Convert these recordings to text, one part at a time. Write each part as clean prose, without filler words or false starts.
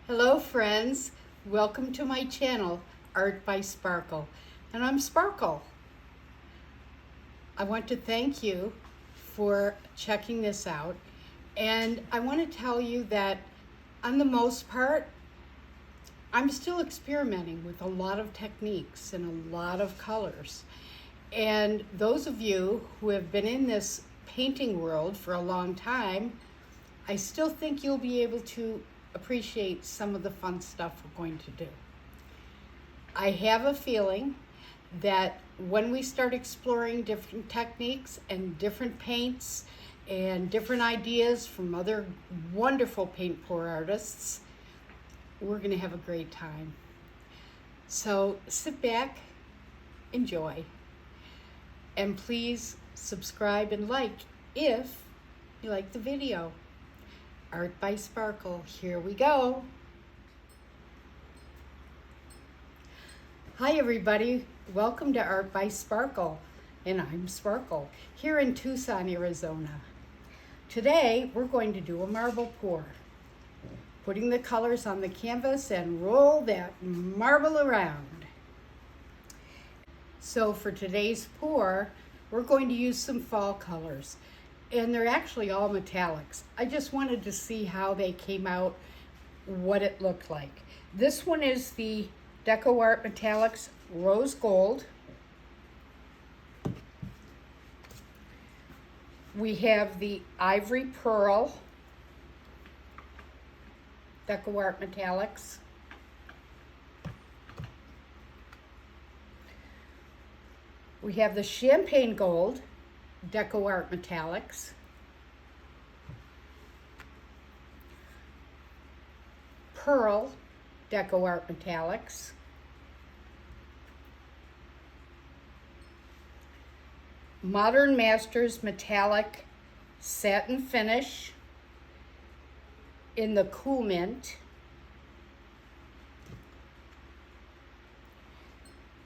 Hello friends, welcome to my channel, Art by Sparkle, and I'm Sparkle. I want to thank you for checking this out, and I want to tell you that on the most part, I'm still experimenting with a lot of techniques and a lot of colors. And those of you who have been in this painting world for a long time, I still think you'll be able to appreciate some of the fun stuff we're going to do. I have a feeling that when we start exploring different techniques and different paints and different ideas from other wonderful paint pour artists, we're going to have a great time. So sit back, enjoy, and please subscribe and like if you like the video. Art by Sparkle, here we go. Hi everybody, welcome to Art by Sparkle, and I'm Sparkle, here in Tucson, Arizona. Today we're going to do a marble pour, putting the colors on the canvas and roll that marble around. So for today's pour, we're going to use some fall colors. And they're actually all metallics. I just wanted to see how they came out, what it looked like. This one is the DecoArt Metallics Rose Gold. We have the Ivory Pearl DecoArt Metallics. We have the Champagne Gold DecoArt Metallics. Pearl DecoArt Metallics. Modern Masters Metallic Satin Finish in the Cool Mint.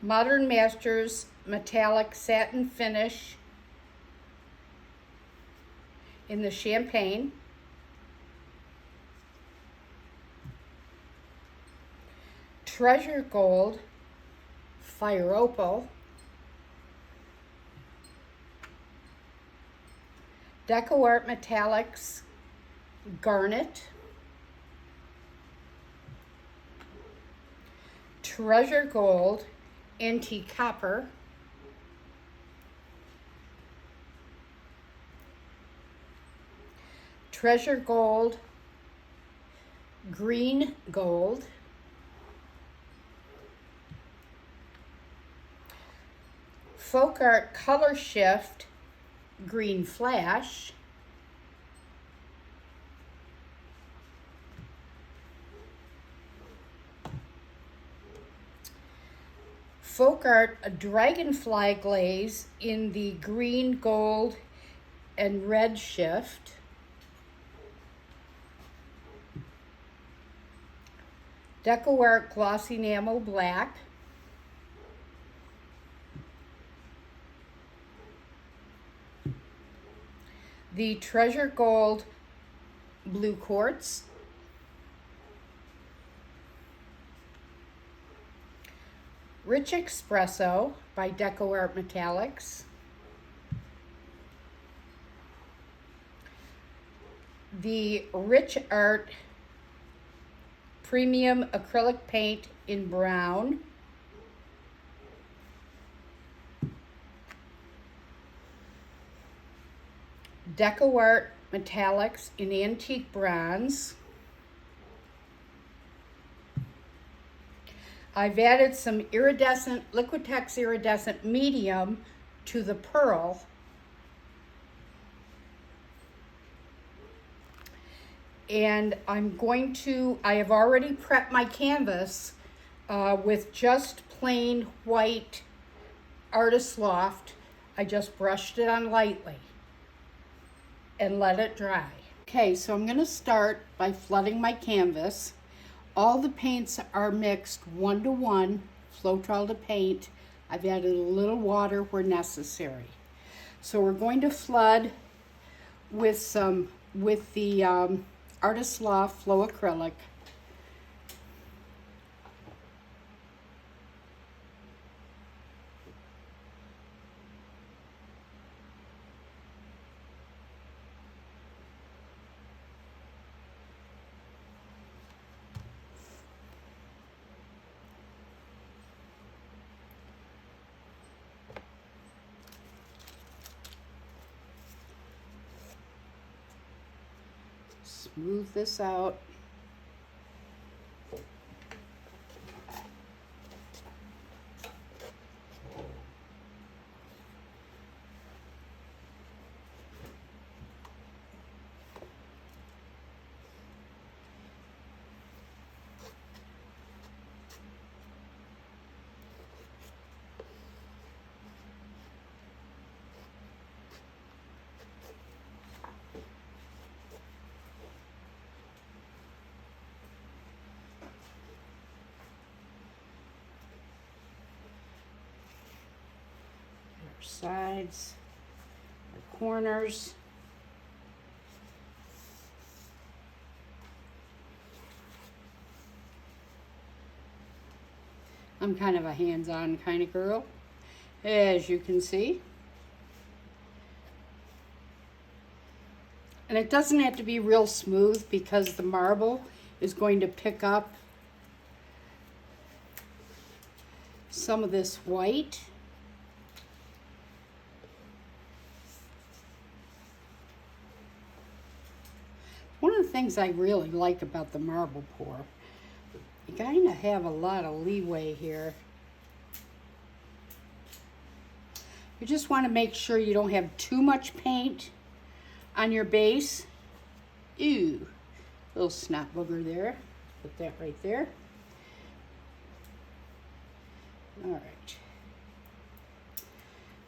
Modern Masters Metallic Satin Finish in the Champagne. Treasure Gold Fire Opal. DecoArt Metallics Garnet. Treasure Gold Antique Copper. Treasure Gold, Green Gold, Folk Art Color Shift, Green Flash, Folk Art Dragonfly Glaze in the Green, Gold, and Red Shift, DecoArt Glossy Enamel Black, the Treasure Gold Blue Quartz, Rich Espresso by DecoArt Metallics, the Rich Art Premium Acrylic Paint in Brown, DecoArt Metallics in Antique Bronze. I've added some Liquitex Iridescent Medium to the Pearl. And I have already prepped my canvas with just plain white Artist Loft. I just brushed it on lightly and let it dry. Okay, so I'm going to start by flooding my canvas. All the paints are mixed 1:1, Floetrol to paint. I've added a little water where necessary. So we're going to flood with the Artist Loft Flow Acrylic. Smooth this out. Sides, the corners. I'm kind of a hands-on kind of girl, as you can see. And it doesn't have to be real smooth because the marble is going to pick up some of this white. One of the things I really like about the marble pour, you kind of have a lot of leeway here. You just want to make sure you don't have too much paint on your base. Ew, little snot booger there. Put that right there. All right.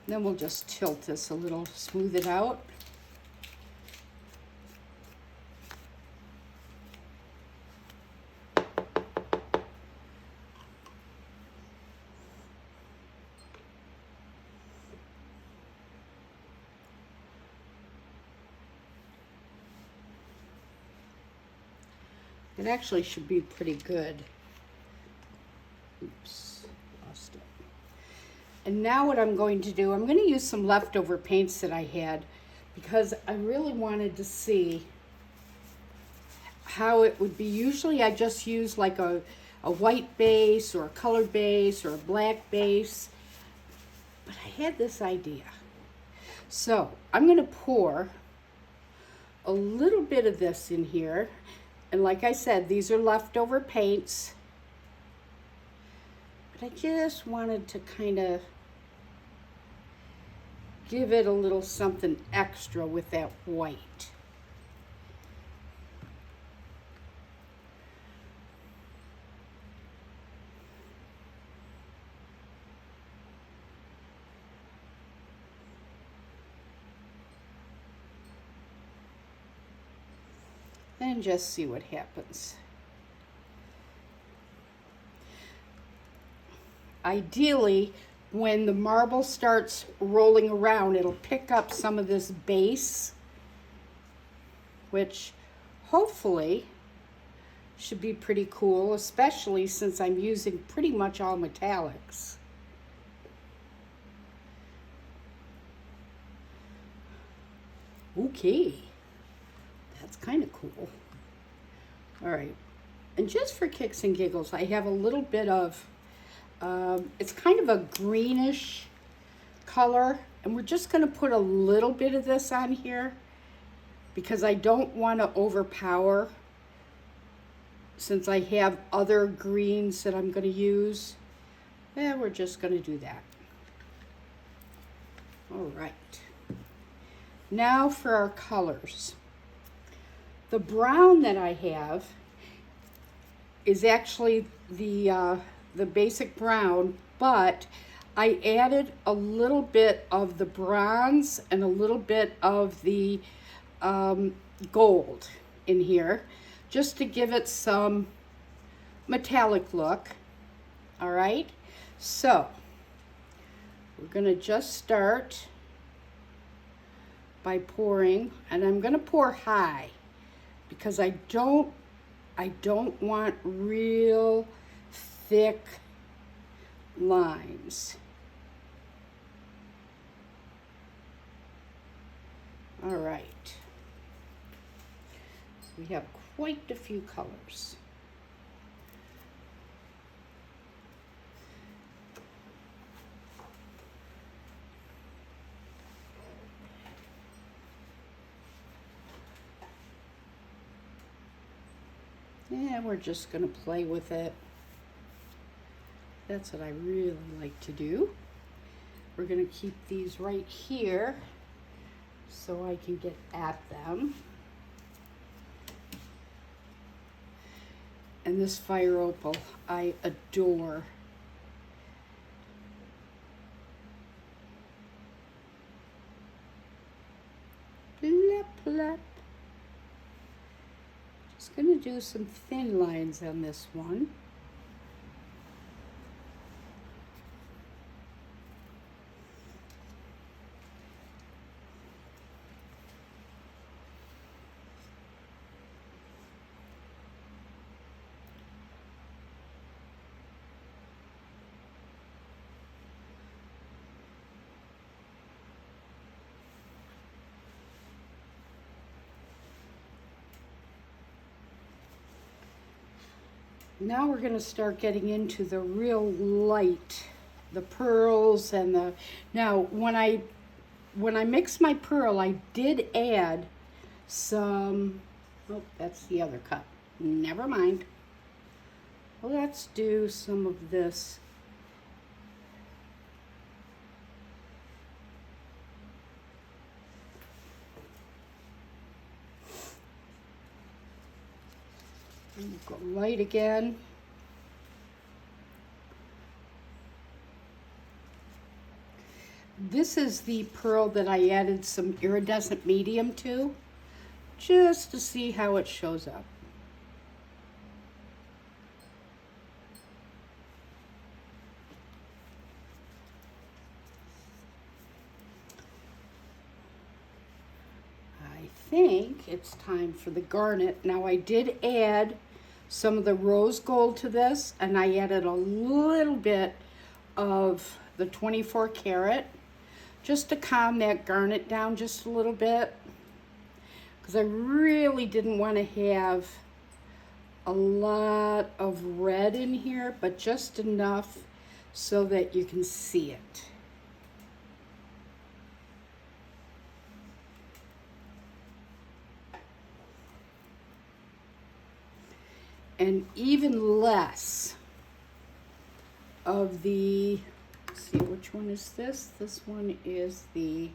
Then we'll just tilt this a little, smooth it out. It actually should be pretty good. Oops, lost it. And now what I'm going to do, I'm going to use some leftover paints that I had because I really wanted to see how it would be. Usually I just use like a white base or a colored base or a black base, but I had this idea. So I'm going to pour a little bit of this in here. And like I said, these are leftover paints. But I just wanted to kind of give it a little something extra with that white. And just see what happens. Ideally, when the marble starts rolling around, it'll pick up some of this base, which hopefully should be pretty cool, especially since I'm using pretty much all metallics. Okay. That's kind of cool. All right, and just for kicks and giggles, I have a little bit of, it's kind of a greenish color, and we're just going to put a little bit of this on here because I don't want to overpower since I have other greens that I'm going to use. And we're just going to do that. All right. Now for our colors. The brown that I have is actually the basic brown, but I added a little bit of the bronze and a little bit of the gold in here just to give it some metallic look. All right, so we're gonna just start by pouring, and I'm gonna pour high because I don't want real thick lines. All right. We have quite a few colors. And we're just going to play with it. That's what I really like to do. We're going to keep these right here so I can get at them. And this fire opal, I adore. Plop, plop. Just going to do some thin lines on this one. Now we're going to start getting into the real light, the pearls and the, now when I mixed my pearl, I did add some, oh, that's the other cup. Never mind. Let's do some of this. Go light again. This is the pearl that I added some iridescent medium to, just to see how it shows up. I think it's time for the garnet. Now I did add some of the rose gold to this, and I added a little bit of the 24 karat just to calm that garnet down just a little bit, because I really didn't want to have a lot of red in here, but just enough so that you can see it. And even less of the, let's see, which one is this? This one is the,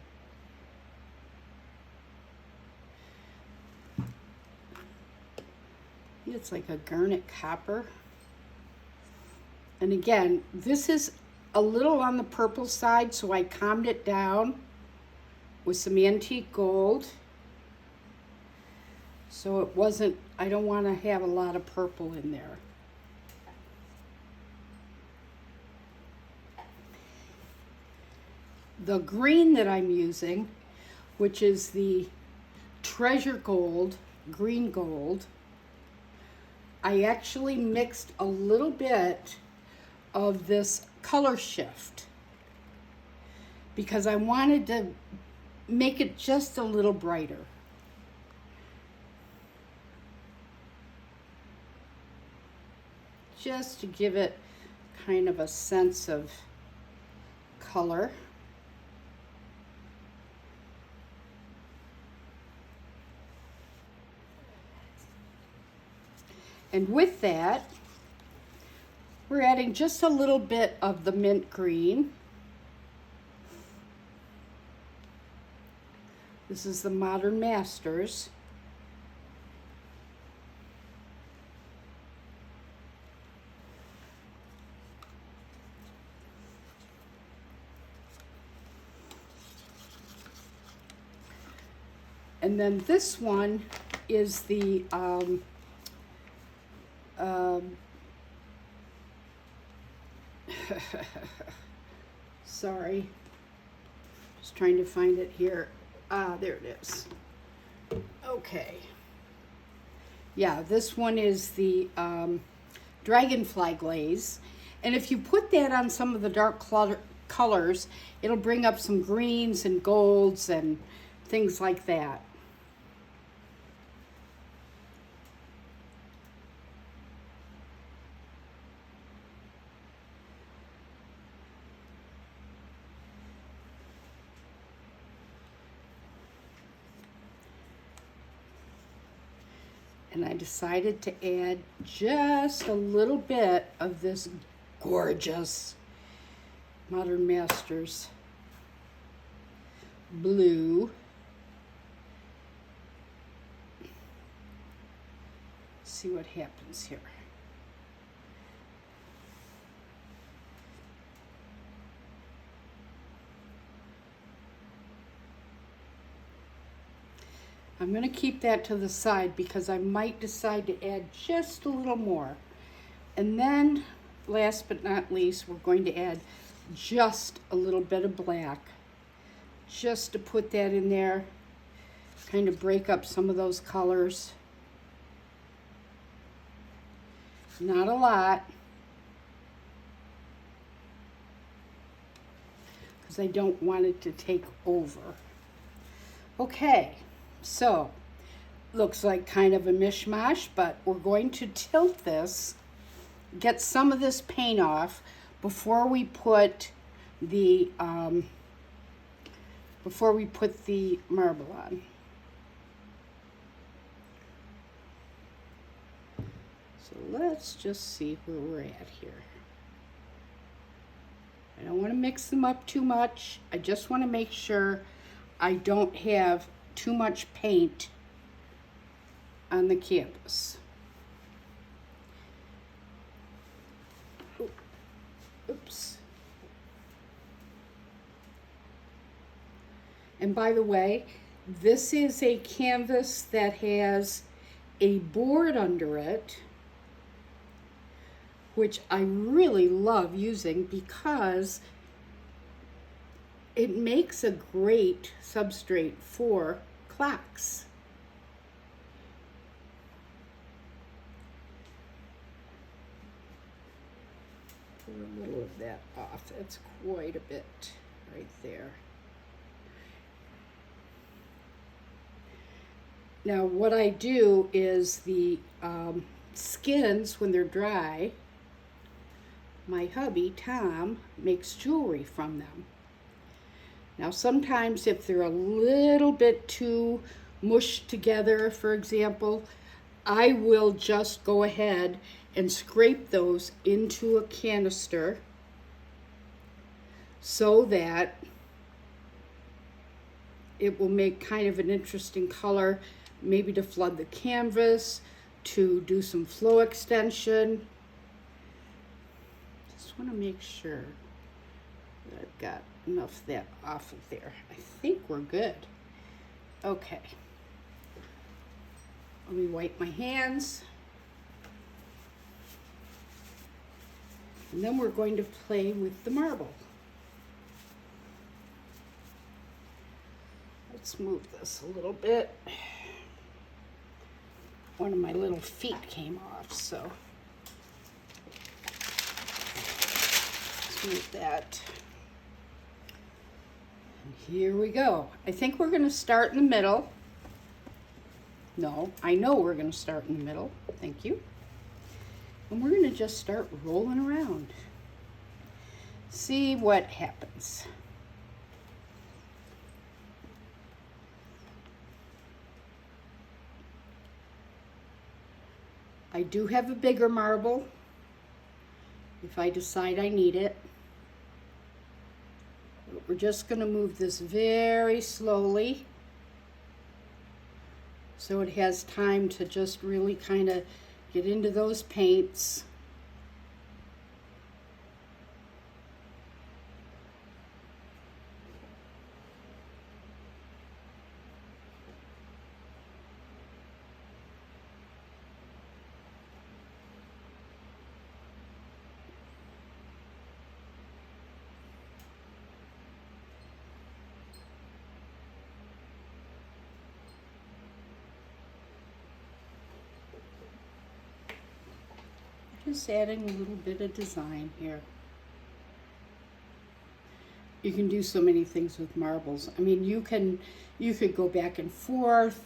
it's like a garnet copper. And again, this is a little on the purple side, so I calmed it down with some antique gold. So it wasn't, I don't want to have a lot of purple in there. The green that I'm using, which is the Treasure Gold, green gold, I actually mixed a little bit of this color shift because I wanted to make it just a little brighter. Just to give it kind of a sense of color. And with that, we're adding just a little bit of the mint green. This is the Modern Masters. And then this one is the sorry, just trying to find it here. Ah, there it is. Okay. Yeah, this one is the Dragonfly Glaze. And if you put that on some of the dark colors, it'll bring up some greens and golds and things like that. And I decided to add just a little bit of this gorgeous Modern Masters blue. See what happens here. I'm going to keep that to the side because I might decide to add just a little more. And then, last but not least, we're going to add just a little bit of black, just to put that in there, kind of break up some of those colors. Not a lot, because I don't want it to take over. Okay, so looks like kind of a mishmash, but we're going to tilt this, get some of this paint off before we put the marble on. So let's just see where we're at here. I don't want to mix them up too much. I just want to make sure I don't have too much paint on the canvas. Oops. And by the way, this is a canvas that has a board under it, which I really love using because it makes a great substrate for clocks. Pull a little of that off. That's quite a bit right there. Now what I do is the skins, when they're dry, my hubby, Tom, makes jewelry from them. Now sometimes if they're a little bit too mushed together, for example, I will just go ahead and scrape those into a canister so that it will make kind of an interesting color, maybe to flood the canvas, to do some flow extension. Just want to make sure that I've got enough of that off of there. I think we're good. Okay. Let me wipe my hands. And then we're going to play with the marble. Let's move this a little bit. One of my little feet came off, so let's move that. And here we go. I think we're going to start in the middle. No, I know we're going to start in the middle. Thank you. And we're going to just start rolling around. See what happens. I do have a bigger marble if I decide I need it. But we're just going to move this very slowly so it has time to just really kind of get into those paints. Just adding a little bit of design here. You can do so many things with marbles. I mean, you could go back and forth.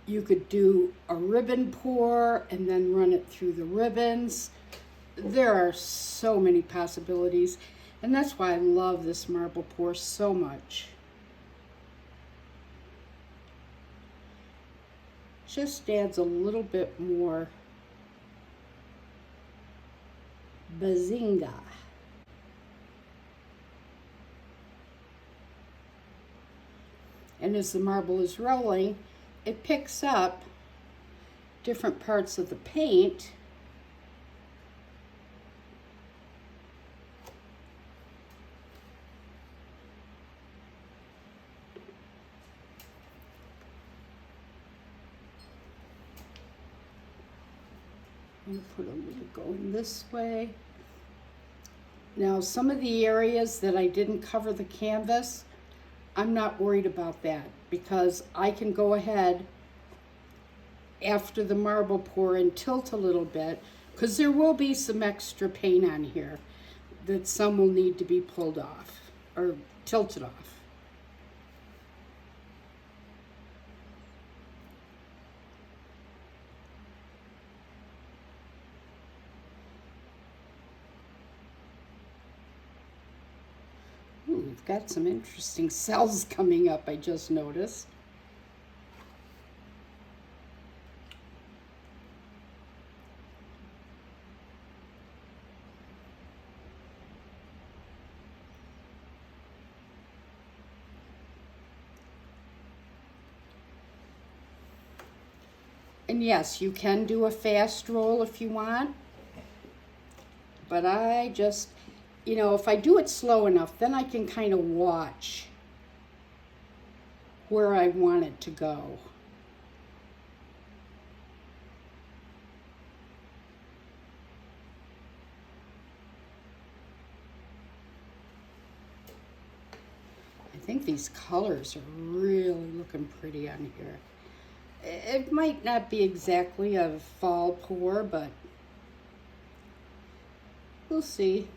You could do a ribbon pour and then run it through the ribbons. There are so many possibilities, and that's why I love this marble pour so much. just adds a little bit more bazinga. And as the marble is rolling, it picks up different parts of the paint. I'm going to put a little going this way. Now, some of the areas that I didn't cover the canvas, I'm not worried about that because I can go ahead after the marble pour and tilt a little bit, because there will be some extra paint on here that some will need to be pulled off or tilted off. We've got some interesting cells coming up, I just noticed. And yes, you can do a fast roll if you want, but I just, you know, if I do it slow enough, then I can kind of watch where I want it to go. I think these colors are really looking pretty on here. It might not be exactly a fall pour, but we'll see.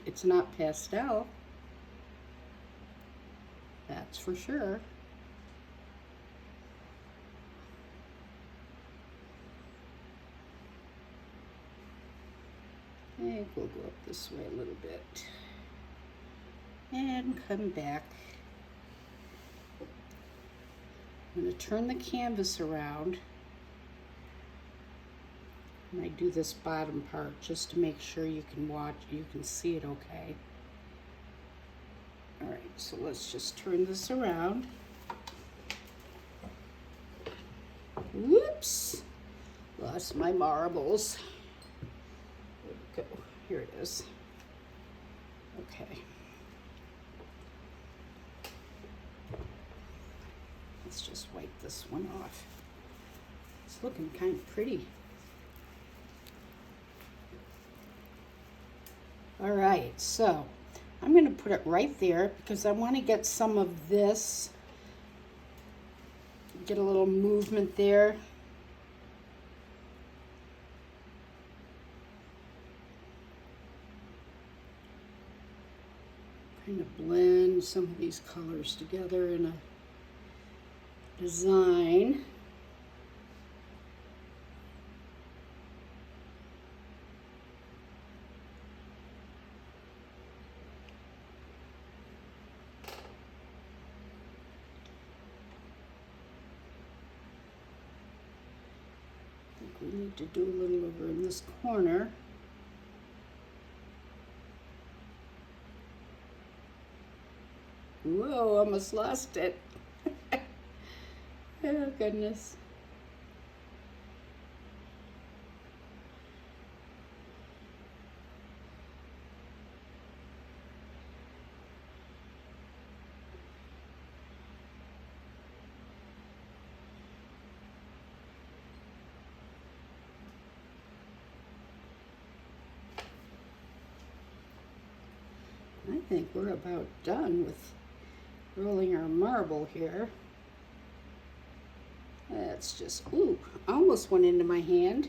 It's not pastel, that's for sure. And we'll go up this way a little bit and come back. I'm going to turn the canvas around, and I do this bottom part just to make sure you can watch, you can see it okay. All right, so let's just turn this around. Whoops, lost my marbles. There we go, here it is. Okay. Let's just wipe this one off. It's looking kind of pretty. All right, so I'm going to put it right there because I want to get some of this, get a little movement there. Kind of blend some of these colors together in a design. I think we need to do a little over in this corner. Whoa, almost lost it. Oh, goodness. I think we're about done with rolling our marble here. That's just, ooh, almost went into my hand.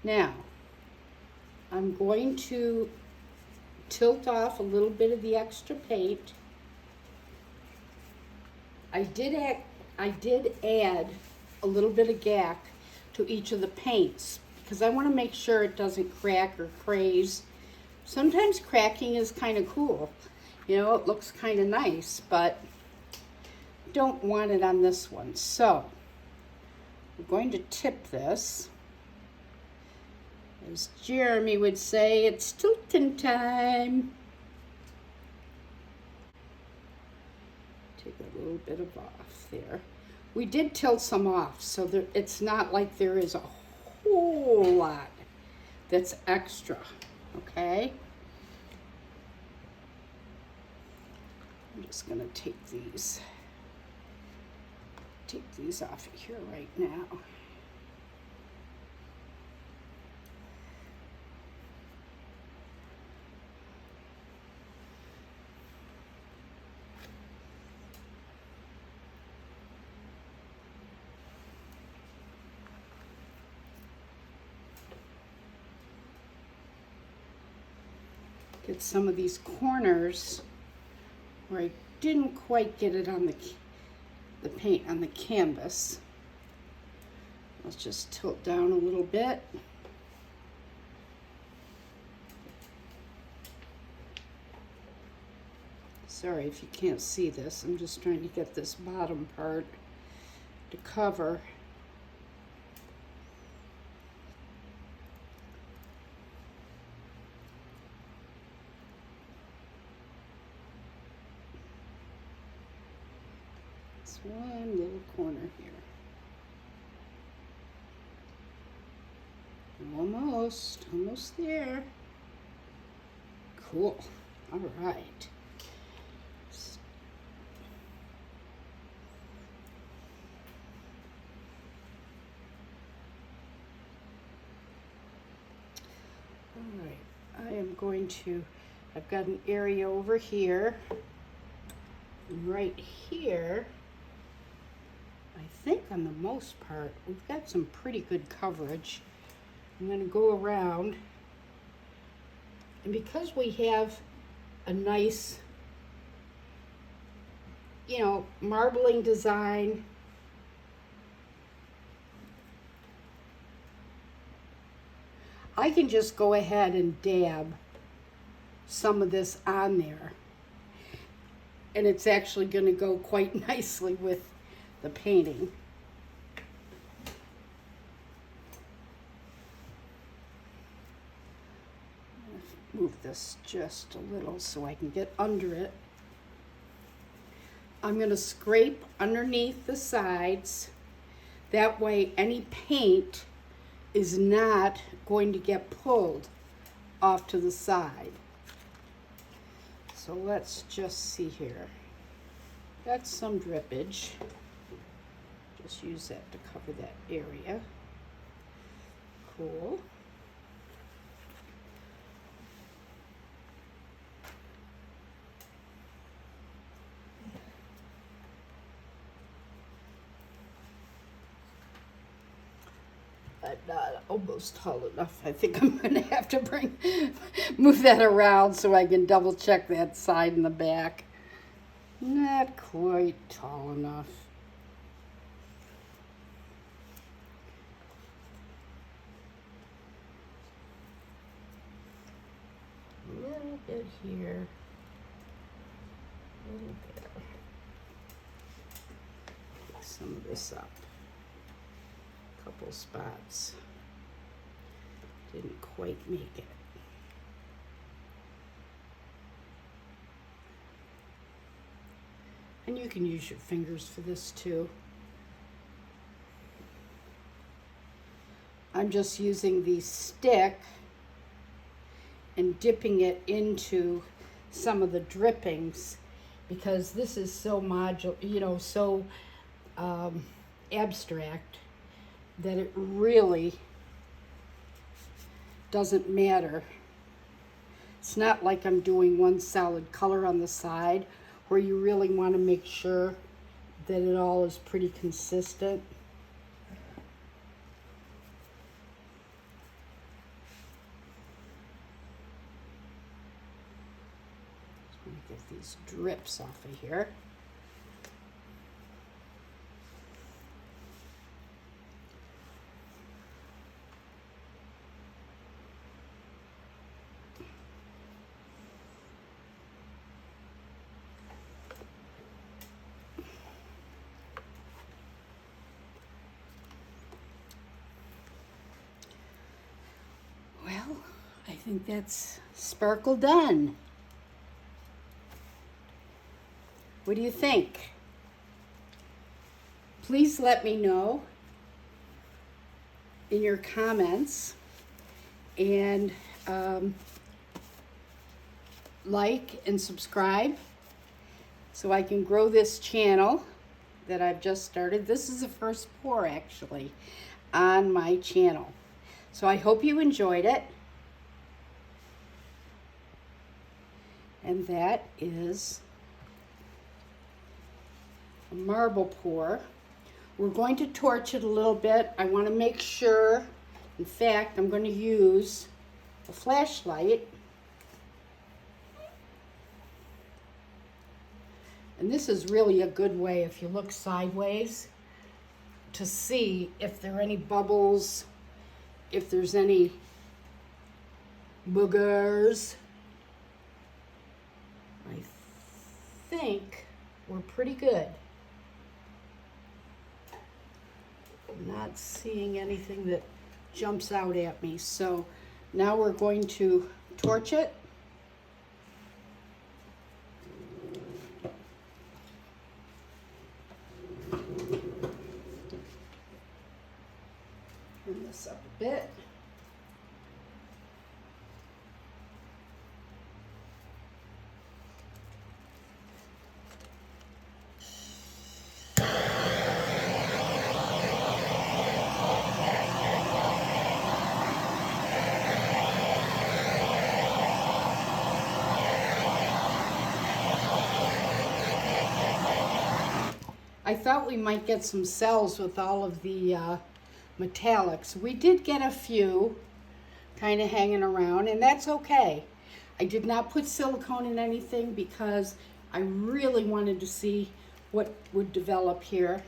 Now, I'm going to tilt off a little bit of the extra paint. I did add a little bit of gack to each of the paints because I want to make sure it doesn't crack or craze. Sometimes cracking is kind of cool. You know, it looks kind of nice, but don't want it on this one. So we're going to tip this. As Jeremy would say, it's tilting time. Take a little bit of off there. We did tilt some off, so there, it's not like there is a whole lot that's extra, okay? I'm just gonna take these off of here right now. Get some of these corners where I didn't quite get it on the paint on the canvas. Let's just tilt down a little bit. Sorry if you can't see this. I'm just trying to get this bottom part to cover. One little corner here. Almost there. Cool. All right. All right. I am going to, I've got an area over here. And right here, I think on the most part, we've got some pretty good coverage. I'm going to go around, and because we have a nice, you know, marbling design, I can just go ahead and dab some of this on there, and it's actually going to go quite nicely with the painting. Move this just a little so I can get under it. I'm going to scrape underneath the sides. That way any paint is not going to get pulled off to the side. So let's just see here. Got some drippage. Just use that to cover that area. Cool. I'm not almost tall enough. I think I'm going to have to move that around so I can double check that side and the back. Not quite tall enough. A little bit here. A little bit. Pick some of this up. Couple spots. Didn't quite make it. And you can use your fingers for this too. I'm just using the stick and dipping it into some of the drippings because this is so modular, you know, so abstract that it really doesn't matter. It's not like I'm doing one solid color on the side where you really want to make sure that it all is pretty consistent. Just want to get these drips off of here. think that's sparkle done. What do you think? Please let me know in your comments, and like and subscribe so I can grow this channel that I've just started. This is the first pour actually on my channel. So I hope you enjoyed it. And that is a marble pour. We're going to torch it a little bit. I want to make sure, in fact, I'm going to use a flashlight. And this is really a good way, if you look sideways, to see if there are any bubbles, if there's any boogers. I think we're pretty good. I'm not seeing anything that jumps out at me. So now we're going to torch it. Turn this up a bit. I thought we might get some cells with all of the metallics. We did get a few kind of hanging around, and that's okay. I did not put silicone in anything because I really wanted to see what would develop here.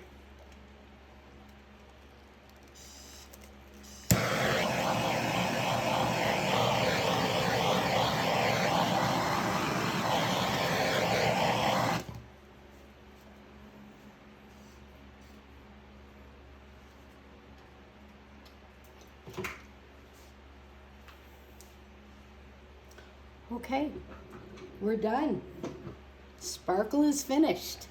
Okay, we're done. Sparkle is finished.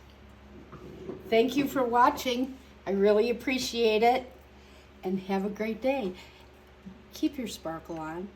Thank you for watching. I really appreciate it. And have a great day. Keep your sparkle on.